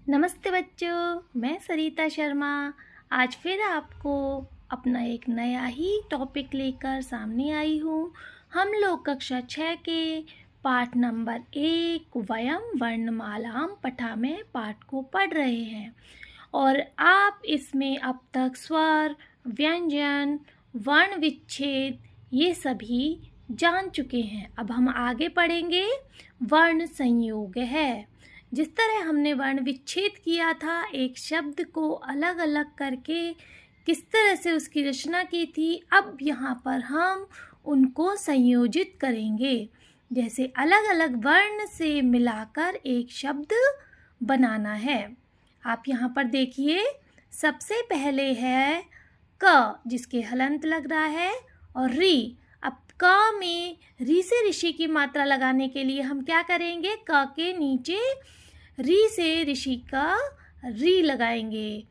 नमस्ते बच्चों, मैं सरिता शर्मा आज फिर आपको अपना एक नया ही टॉपिक लेकर सामने आई हूँ। हम लोग कक्षा 6 के पाठ नंबर 1 वयम वर्णमालाम पठामें पाठ को पढ़ रहे हैं और आप इसमें अब तक स्वर, व्यंजन, वर्ण विच्छेद ये सभी जान चुके हैं। अब हम आगे पढ़ेंगे वर्ण संयोग है। जिस तरह हमने वर्ण विच्छेद किया था, एक शब्द को अलग अलग करके किस तरह से उसकी रचना की थी, अब यहाँ पर हम उनको संयोजित करेंगे। जैसे अलग अलग वर्ण से मिलाकर एक शब्द बनाना है। आप यहाँ पर देखिए, सबसे पहले है क जिसके हलंत लग रहा है और री। अब क में री से ऋषि की मात्रा लगाने के लिए हम क्या करेंगे, क के नीचे री से ऋषि का री लगाएंगे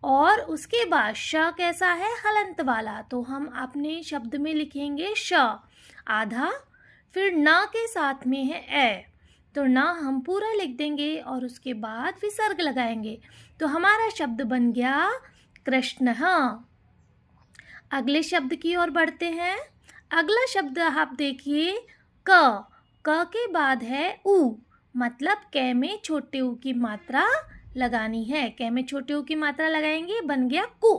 और उसके बाद श कैसा है, हलंत वाला, तो हम अपने शब्द में लिखेंगे श आधा। फिर न के साथ में है ए, तो न हम पूरा लिख देंगे और उसके बाद विसर्ग लगाएंगे, तो हमारा शब्द बन गया कृष्ण। अगले शब्द की ओर बढ़ते हैं। अगला शब्द आप देखिए क के बाद है उ, मतलब कै में छोटे ऊ की मात्रा लगानी है। कै में छोटे ऊ की मात्रा लगाएंगे, बन गया कु।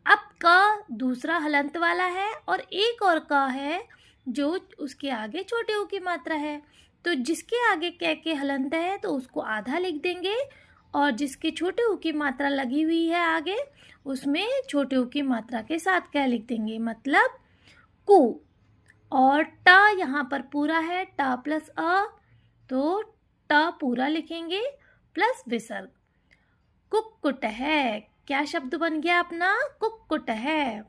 अब क दूसरा हलंत वाला है और एक और क है जो उसके आगे छोटे ऊ की मात्रा है, तो जिसके आगे कै के हलंत है तो उसको आधा लिख देंगे और जिसके छोटे ऊ की मात्रा लगी हुई है आगे, उसमें छोटे ऊ की मात्रा के साथ क्या लिख देंगे, मतलब कु। और ट यहाँ पर पूरा है, ट प्लस अ, तो ट पूरा लिखेंगे प्लस विसर्ग। कुक्कुट है, क्या शब्द बन गया अपना, कुक्कुट है।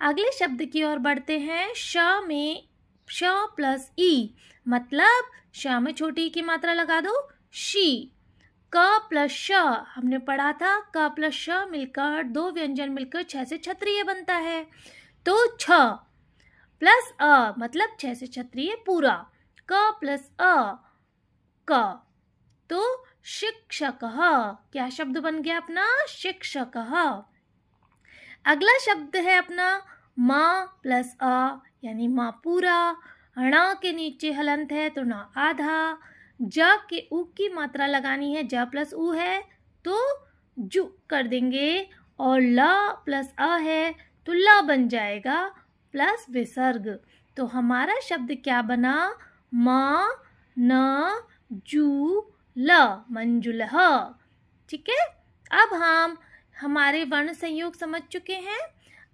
अगले शब्द की ओर बढ़ते हैं। श में श प्लस ई, मतलब श में छोटी की मात्रा लगा दो, शी। क प्लस श हमने पढ़ा था, क प्लस श मिलकर दो व्यंजन मिलकर 6 से क्षत्रिय बनता है, तो छ प्लस अ मतलब 6 से क्षत्रिय पूरा, क प्लस अ क, तो शिक्षक। क्या शब्द बन गया अपना, शिक्षक। अगला शब्द है अपना माँ प्लस अ, यानी माँ पूरा। ण के नीचे हलंत है तो न आधा। ज के ऊ की मात्रा लगानी है, ज प्लस ऊ है तो जु कर देंगे और ल प्लस अ है तो ल बन जाएगा प्लस विसर्ग। तो हमारा शब्द क्या बना, म न जू ल, मंजुलह। ठीक है, अब हम हमारे वर्ण संयोग समझ चुके हैं।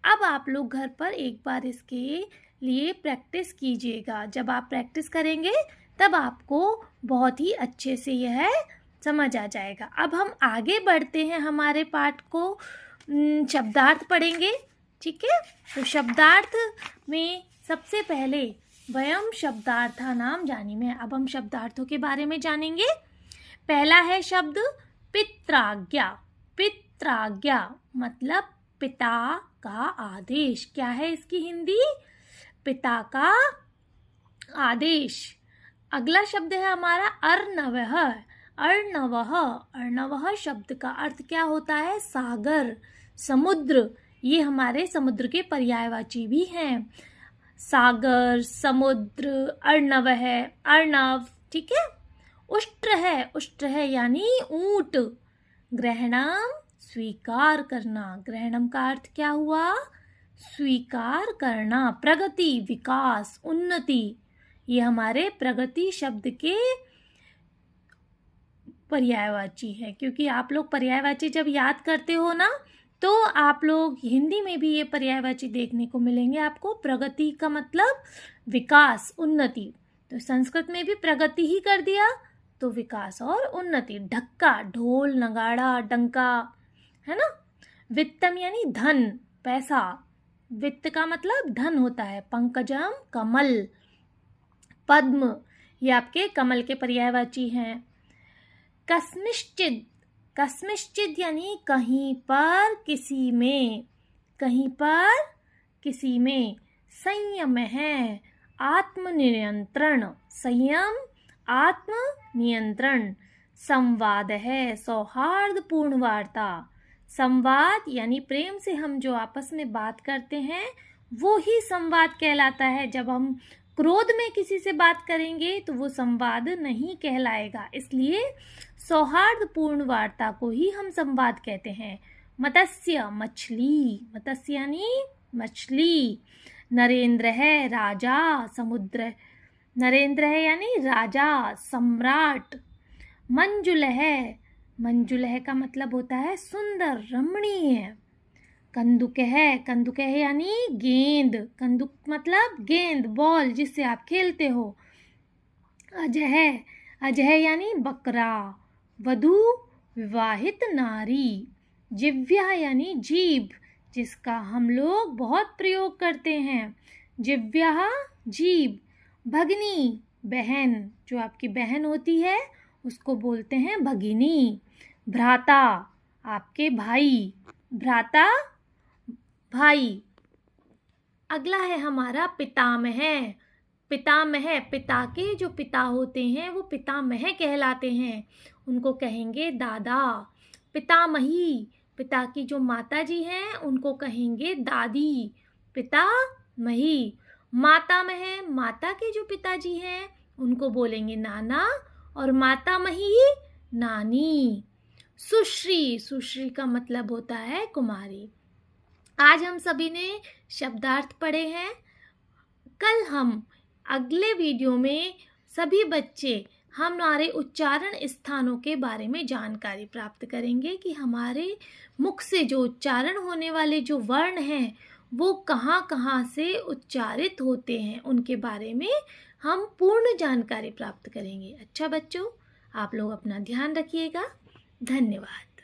अब आप लोग घर पर एक बार इसके लिए प्रैक्टिस कीजिएगा। जब आप प्रैक्टिस करेंगे तब आपको बहुत ही अच्छे से यह समझ आ जाएगा। अब हम आगे बढ़ते हैं, हमारे पाठ को शब्दार्थ पढ़ेंगे। ठीक है, तो शब्दार्थ में सबसे पहले वयम शब्दार्था नाम जानी में। अब हम शब्दार्थों के बारे में जानेंगे। पहला है शब्द पित्राज्ञा। पित्राज्ञा मतलब पिता का आदेश। क्या है इसकी हिंदी, पिता का आदेश। अगला शब्द है हमारा अर्णवः। अर्णवः, अर्णवः शब्द का अर्थ क्या होता है, सागर, समुद्र। ये हमारे समुद्र के पर्यायवाची भी हैं, सागर, समुद्र, अर्णव है, अर्णव। ठीक है। उष्ट्र है यानी ऊंट। ग्रहणम स्वीकार करना। ग्रहणम का अर्थ क्या हुआ, स्वीकार करना, प्रगति, विकास, उन्नति। ये हमारे प्रगति शब्द के पर्यायवाची है, क्योंकि आप लोग पर्यायवाची जब याद करते हो ना, तो आप लोग हिंदी में भी ये पर्यायवाची देखने को मिलेंगे आपको। प्रगति का मतलब विकास, उन्नति, तो संस्कृत में भी प्रगति ही कर दिया तो विकास और उन्नति। ढक्का, ढोल, नगाड़ा, डंका, है ना। वित्तम यानी धन, पैसा। वित्त का मतलब धन होता है। पंकजम कमल, पद्म, ये आपके कमल के पर्यायवाची हैं। कस्मिश्चिद, कस्मिश्चिद यानी कहीं पर, किसी में, कहीं पर, किसी में। संयम है, आत्मनियंत्रण। संयम, आत्म नियंत्रण। संवाद है, सौहार्दपूर्ण वार्ता। संवाद यानी प्रेम से हम जो आपस में बात करते हैं वो ही संवाद कहलाता है। जब हम क्रोध में किसी से बात करेंगे तो वो संवाद नहीं कहलाएगा। इसलिए सौहार्दपूर्ण वार्ता को ही हम संवाद कहते हैं। मत्स्य मछली, मत्स्य यानी मछली। नरेंद्र है राजा, समुद्र। नरेंद्र है यानी राजा, सम्राट। मंजुल है, मंजुल है का मतलब होता है सुंदर, रमणीय। कंदुक है यानी गेंद। कंदुक मतलब गेंद, बॉल जिससे आप खेलते हो। अजय, अजय यानी बकरा। वधू विवाहित नारी। जिह्वा यानी जीभ, जिसका हम लोग बहुत प्रयोग करते हैं। जिह्वा जीभ। भगिनी बहन, जो आपकी बहन होती है उसको बोलते हैं भगिनी। भ्राता आपके भाई, भ्राता भाई। अगला है हमारा पितामह। पितामह, पिता के जो पिता होते हैं वो पितामह कहलाते हैं, उनको कहेंगे दादा। पितामही, पिता की जो माता जी हैं उनको कहेंगे दादी। पितामही। मातामह, माता के जो पिताजी हैं उनको बोलेंगे नाना, और मातामही नानी। सुश्री, सुश्री का मतलब होता है कुमारी। आज हम सभी ने शब्दार्थ पढ़े हैं। कल हम अगले वीडियो में सभी बच्चे हमारे उच्चारण स्थानों के बारे में जानकारी प्राप्त करेंगे कि हमारे मुख से जो उच्चारण होने वाले जो वर्ण हैं वो कहाँ कहाँ से उच्चारित होते हैं, उनके बारे में हम पूर्ण जानकारी प्राप्त करेंगे। अच्छा बच्चों, आप लोग अपना ध्यान रखिएगा। धन्यवाद।